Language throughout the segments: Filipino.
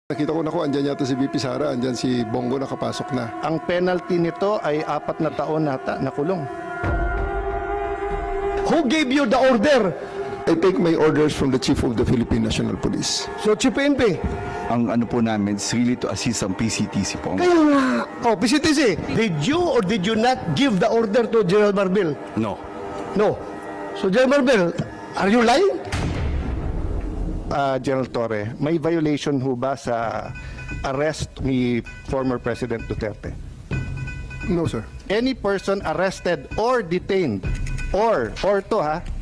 Nakita ko na andyan yata si VP Sara, andyan si Bongo nakapasok na. Ang penalty nito ay 4 na taon nata na kulong. Who gave you the order? I take my orders from the Chief of the Philippine National Police. So, Chief PNP. Ang ano po namin is really to assist ang PCTC po. Kaya nga. Oh, PCTC, did you or did you not give the order to General Marbil? No. No. So, General Marbil, are you lying? General Torre, may violation ho ba sa arrest ni former President Duterte? No, sir. Any person arrested or detained or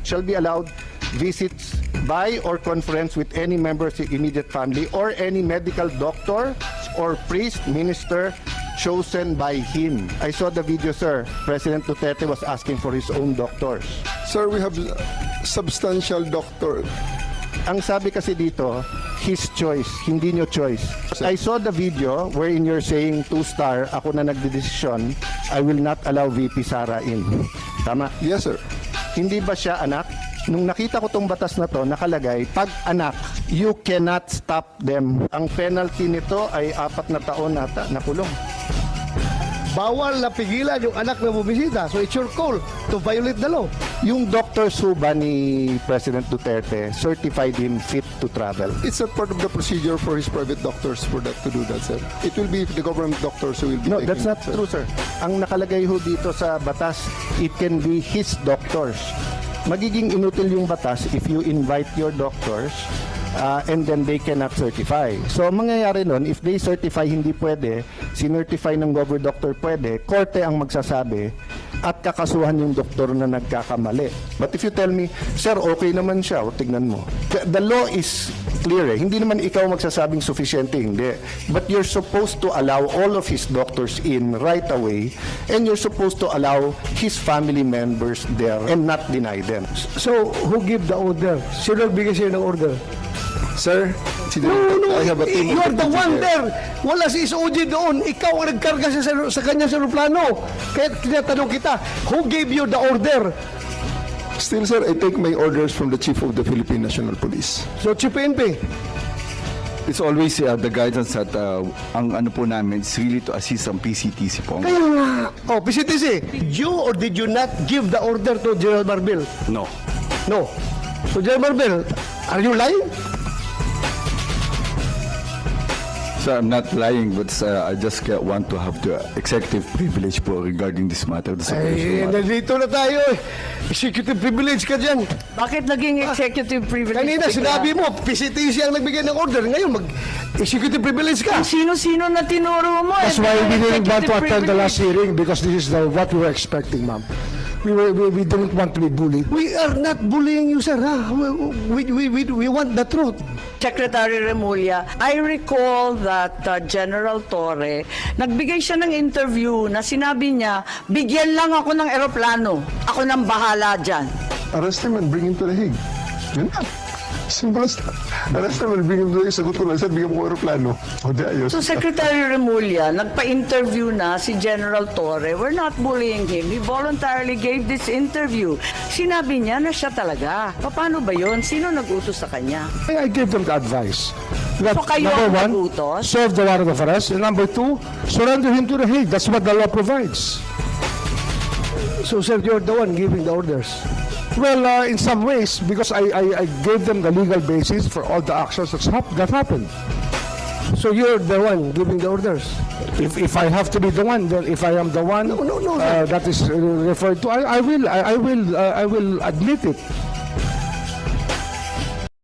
shall be allowed visits by or conference with any member of the immediate family or any medical doctor or priest, minister chosen by him. I saw the video, sir. President Duterte was asking for his own doctors. Sir, we have substantial doctor. Ang sabi kasi dito, his choice, hindi nyo choice. I saw the video wherein you're saying 2-star, ako na nagdedesisyon, I will not allow VP Sara in. Tama? Yes, sir. Hindi ba siya anak? Nung nakita ko tong batas na to, nakalagay, pag anak, you cannot stop them. Ang penalty nito ay 4 na taon nata na kulong. Bawal na pigilan yung anak na bumisita. So, it's your call to violate the law. Yung doctors ho ba ni President Duterte certified him fit to travel? It's not part of the procedure for his private doctors for that to do that, sir. It will be the government doctors who will be No, taking that's not it, sir. true, sir. Ang nakalagay ho dito sa batas, it can be his doctors. Magiging inutil yung batas if you invite your doctors and then they cannot certify. So, ang mangyayari nun, if they certify hindi pwede, sinertify ng government doctor pwede, korte ang magsasabi at kakasuhan yung doktor na nagkakamali. But if you tell me, sir, okay naman siya, o tignan mo. The law is clear eh. Hindi naman ikaw magsasabing sufficiente, hindi. But you're supposed to allow all of his doctors in right away and you're supposed to allow his family members there and not deny them. So, who give the order? Sino nagbigay sa'yo ng order? Sir, No, I have a team of you're the one engineers. there. Wala si SOG doon. Ikaw ang nagkarga sa kanya sa aeroplano. Kaya tinatanong kita, who gave you the order? Still, sir, I take my orders from the Chief of the Philippine National Police. So, Chief PNP. It's always the guidance that ang ano po namin is really to assist ang PCTC po. Kaya nga. Oh, PCTC, did you or did you not give the order to General Marbil? No. No. So, General Marbil, are you lying? So I'm not lying, but I just want to have the executive privilege po regarding this matter. This Ay, operational matter. nandito na tayo eh. Executive privilege ka dyan. Bakit naging executive privilege? Kanina bigla? sinabi mo, PCTC ang nagbigay ng order. Ngayon, mag-executive privilege ka. Sino-sino na tinuro mo? That's why we didn't want to attend the last hearing because this is what we were expecting, ma'am. We don't want to be bullied. We are not bullying you, sir. Ha? We want the truth. Secretary Remulla, I recall that General Torre, nagbigay siya ng interview na sinabi niya, bigyan lang ako ng eroplano. Ako nang bahala dyan. Arrest him and bring him to the Hague. Yun na. Simple as that. Arrest him and bring him to the Hague. Sagot ko lang, sir, bigyan mo ko aeroplano. O di ayos. So Secretary Remulla, nagpa-interview na si General Torre. We're not bullying him. He voluntarily gave this interview. Sinabi niya na siya talaga. Paano ba yon? Sino nag-utos sa kanya? I gave them the advice. That, So kayo number ang one, nagutos? serve the warrant of arrest. And number two, surrender him to the Hague. That's what the law provides. So, sir, you're the one giving the orders. Well, in some ways, because I gave them the legal basis for all the actions that happened. So, you're the one giving the orders. If I have to be the one, then if I am the one No. that is referred to, I will admit it.